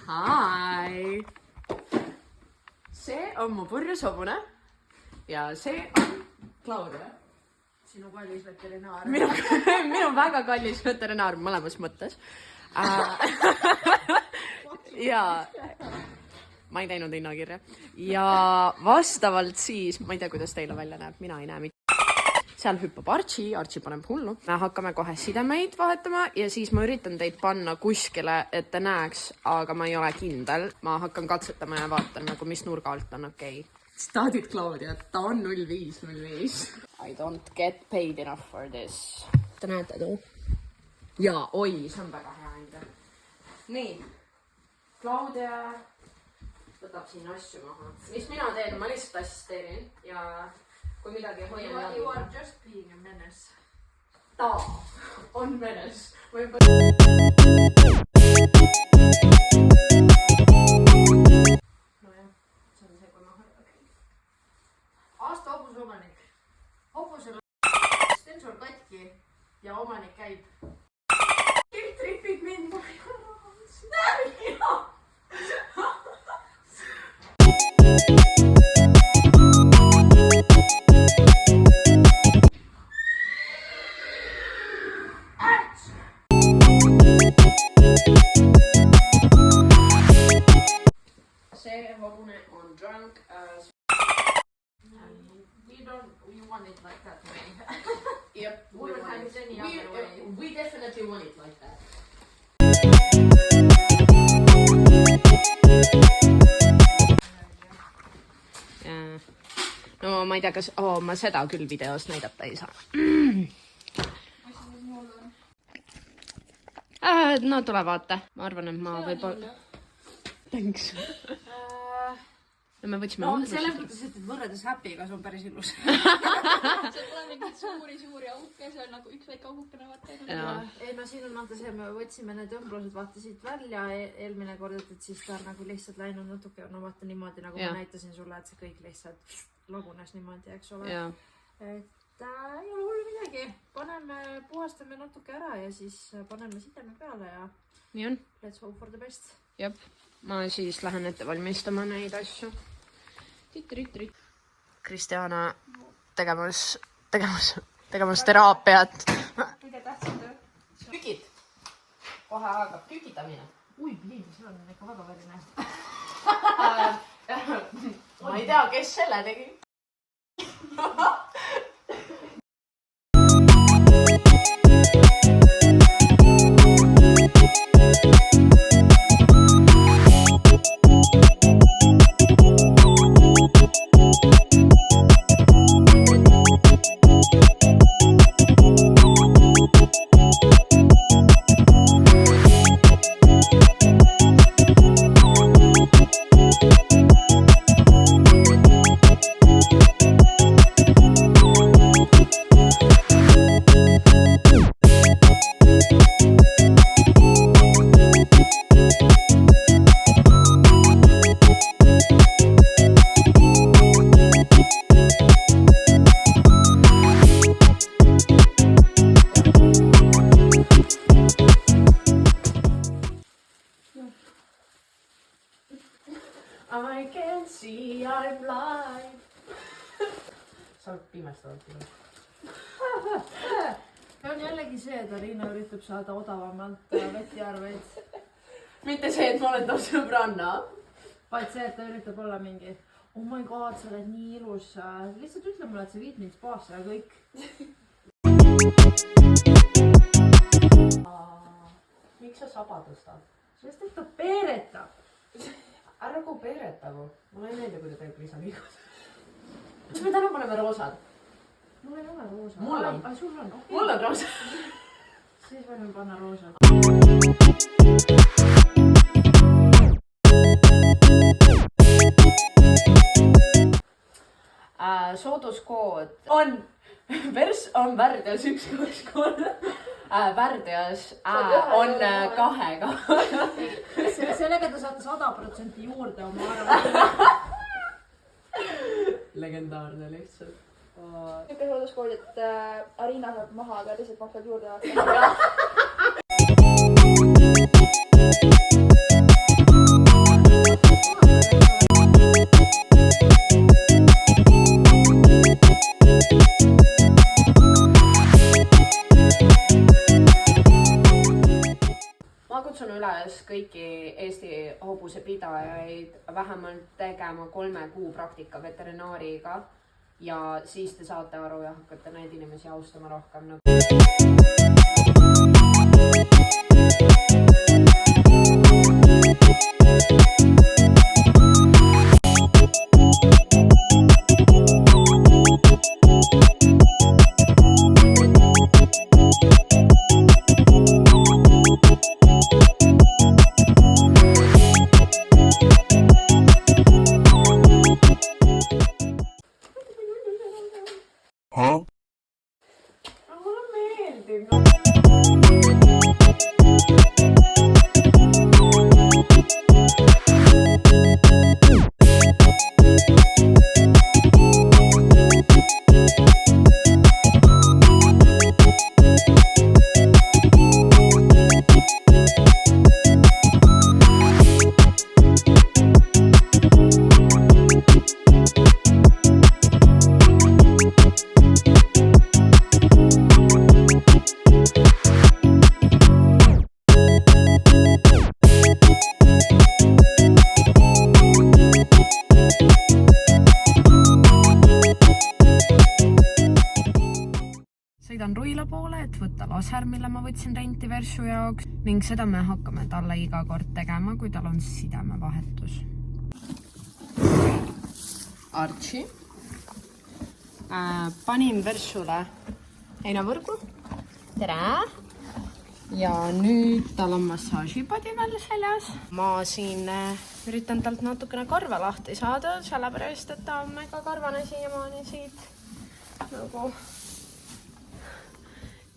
Hi! See on mu purjus hobune ja see on Claudia. Sinu kallis veterinaar. Minu väga kallis veterinaar mõlemas mõttes. Ja ma ei teinud hinnakirja. Ja vastavalt siis, ma ei tea, kuidas teile välja näeb, mina ei näe mitte. Seal hüppab Archie paneb hullu. Me hakkame kohe sidemeid vahetama ja siis ma üritan teid panna kuskile, et te näeks, aga ma ei ole kindel. Ma hakkan katsetama ja vaatan, nagu mis nurga alt on okei. Staadid Claudia, ta on 0505. I don't get paid enough for this. Te näete tuu? Jaa, oi, see on väga hea enda. Nii, Claudia võtab siin asju maha. Mis mina teen, ma lihtsalt assisteerin ja kui midagi hoian. You are just being a menace. Ta on menes. Aasta hobuse omanik. Hobusel sensor katki ja omanik käib. Kõik tripib mind, ma ei ole see hobune on drunk as... We want it like that way. Yep, We don't have it any other way. We definitely want it like that. No ma ei tea, kas... ma seda küll videos näidata ei saa. No tule vaata. Ma arvan, et ma võib-olla... Thanks. No me võtsime Selles mõttes, et võrrades Happy'ga see on päris ilus. See pole mingid suuri auke, see on nagu üks väike augukene vaata. Ei, no siin on vaata see, me võtsime need õmblused vaata siit välja eelmine kord, et siis ta on nagu lihtsalt läinud natuke, no vaata niimoodi, nagu ma näitasin sulle, et see kõik lihtsalt lagunes niimoodi, eks ole. Et ei ole hullu midagi. Puhastame natuke ära ja siis paneme sideme peale ja nii on. Let's hope for the best. Jep, ma siis lähen ette valmistama neid asju. Kristjana tegemas teraapiat. Mida tähtsam töö? Kükid. Kohe haagab kükitamine. Ui, bliin, see on ikka väga verine. Ma ei tea, kes selle tegi. I can see I'm blind. Sa oled pimestavalt ilus. See on jällegi see, et Alina üritab saada odavamalt vetiarveid. Mitte see, et ma olen ta sõbranna. Vaid see, et ta üritab olla mingi oh my god, sa oled nii ilus. Lihtsalt ütle mulle, et sa viid mind spaasse ja kõik. Miks sa saba tõstad? Sest et ta peeretab. Ära kui peeretagu. Mulle ei meeldi, kui ta teeb lisaliigus. Kas me täna paneme roosad? Mul ei ole roosa. Mul on. Ai, sul on. Mul on roosad. Siis võime panna roosad. Sooduskood on värdjas 1-2-3. Värdjas on 2-ga. Sellega te saate 100% juurde oma arvele. Legendaarne lihtsalt. Niisugune sooduskood, et Arina saab maha, aga lihtsalt maksad juurde vaata. kutsun üles kõiki Eesti hobusepidajaid vähemalt tegema 3 kuu praktika veterinaariga ja siis te saate aru ja hakkate neid inimesi austama rohkem. Sõidan Ruila poole, et võtta laser, mille ma võtsin renti Versu jaoks ning seda me hakkame talle iga kord tegema, kui tal on sidemevahetus. Archie. Panin Versule heinavõrgu. Tere! Ja nüüd tal on massaažipadi veel seljas. Ma siin üritan talt natukene karva lahti saada, sellepärast, et ta on mega karvane siiamaani siit nagu...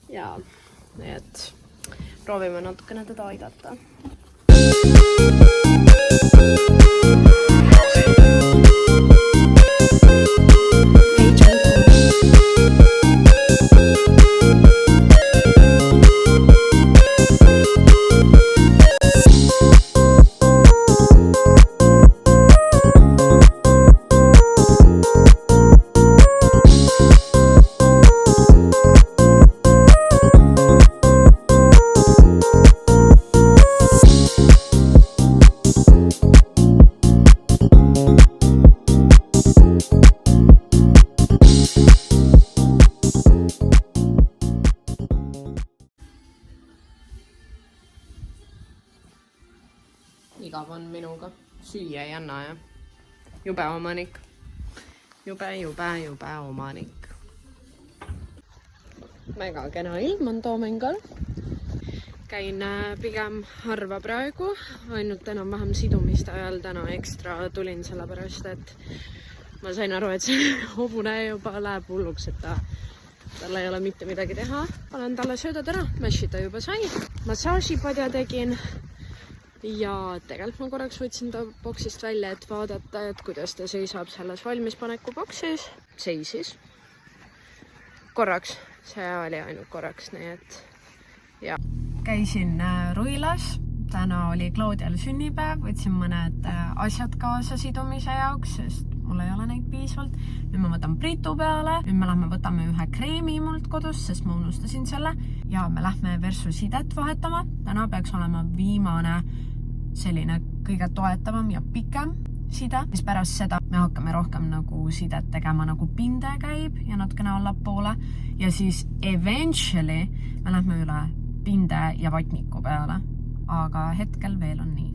Ja, nii et proovime natukene teda aidata. Igav on minuga. Süüa ei anna, ja? Jube omanik. Jube omanik. Mega kena ilm on Toomengal. Käin pigem harva praegu. Ainult enam-vähem sidumiste ajal täna ekstra tulin sellepärast, et ma sain aru, et see hobune juba läheb hulluks, et tal ei ole mitte midagi teha. Olen talle söödad ära. Mässi ta juba sai. Massaažipadja tegin. Ja tegelikult ma korraks võtsin ta boksist välja, et vaadata, et kuidas ta seisab selles valmispaneku boksis. Seisis. Korraks. See oli ainult korraks, nii et... Ja. Käisin Ruilas. Täna oli Claudial sünnipäev. Võtsin mõned asjad kaasa sidumise jaoks, sest mul ei ole neid piisavalt. Nüüd ma võtan Pritu peale. Nüüd me lähme võtame ühe kreemi mult kodus, sest ma unustasin selle. Ja me lähme Versu sidet vahetama. Täna peaks olema viimane selline kõige toetavam ja pikem side, mis pärast seda me hakkame rohkem nagu sidet tegema, nagu pinde käib ja natukene allapoole ja siis eventually me lähme üle pinde ja vatniku peale, aga hetkel veel on nii.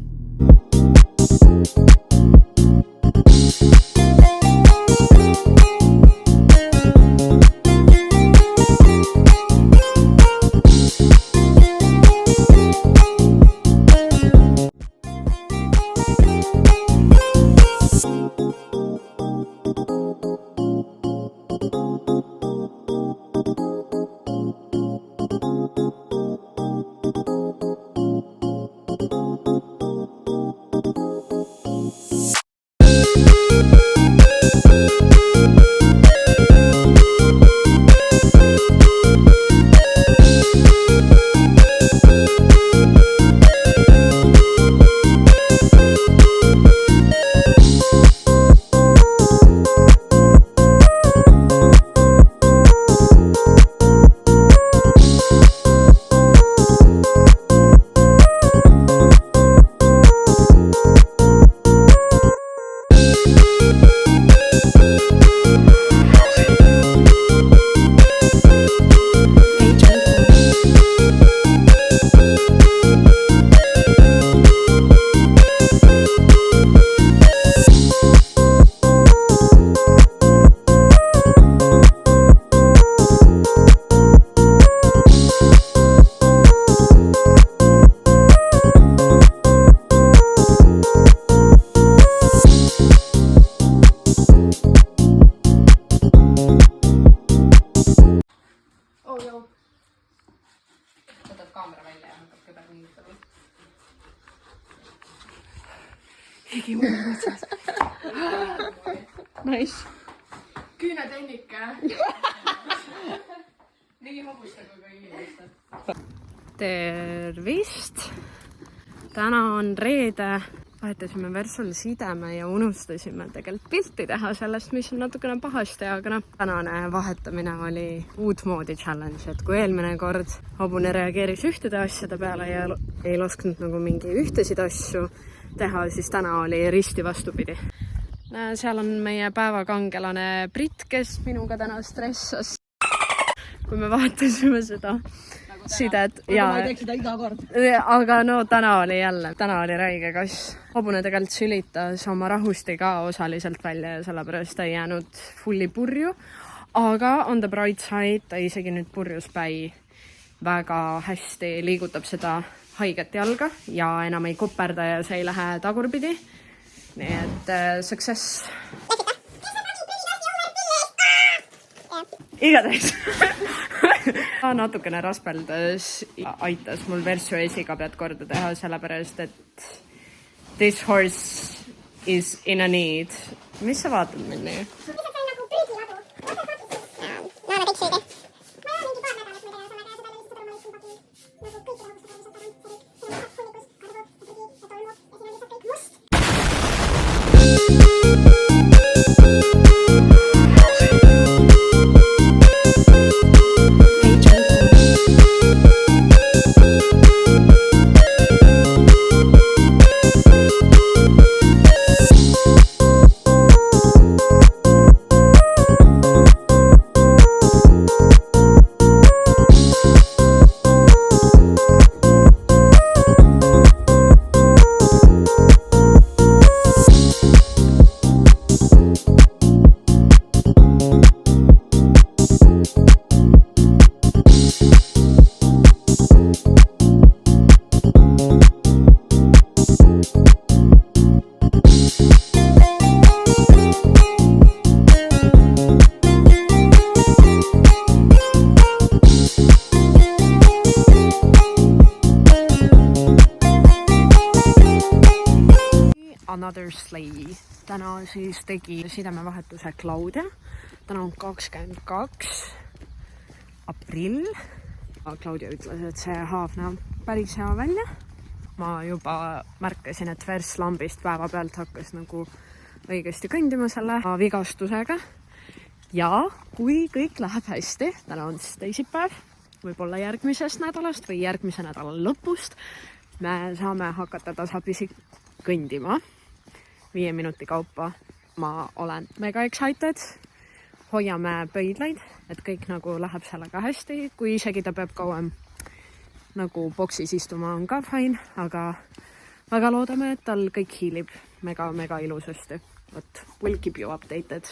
keegi muu otsas. Nice. Küünetehnik. Nii hobustaga ka inimestel. Tervist! Täna on reede. Vahetasime Versul sideme ja unustasime tegelikult pilti teha sellest, mis on natukene pahasti, aga tänane vahetamine oli uutmoodi challenge, et kui eelmine kord hobune reageeris ühtede asjade peale ja ei lasknud nagu mingi ühtesid asju teha, siis täna oli risti vastupidi. Seal on meie päevakangelane Brit, kes minuga täna stressas. Kui me vahetasime seda sidet. Ma ei teeks seda iga kord. Aga no täna oli räige kass. Hobune tegelikult sülitas oma rahusti ka osaliselt välja ja sellepärast ta ei jäänud fulli purju. Aga on the bright side, ta isegi nüüd purjus päi väga hästi liigutab seda haiget jalga ja enam ei koperda ja see ei lähe tagurpidi. Nii et success. Igatahes. Natukene raspeldas ja aitas mul Versu esikabjad korda teha, sellepärast, et this horse is in a need. Mis sa vaatad mind nii? Another Slay. Täna siis tegi sidemevahetuse Claudia. Täna on 22. aprill. Claudia ütles, et see haav näeb päris hea välja. Ma juba märkasin, et Vers lambist päeva pealt hakkas nagu õigesti kõndima selle vigastusega. Ja kui kõik läheb hästi, täna on siis teisipäev, võib-olla järgmisest nädalast või järgmise nädala lõpust, me saame hakata tasapisi kõndima 5 minuti kaupa. Ma olen mega excited. Hoiame pöidlaid, et kõik nagu läheb sellega hästi. Kui isegi ta peab kauem nagu boksis istuma, on ka fine, aga väga loodame, et tal kõik hiilib mega ilusasti. But we'll keep you updated.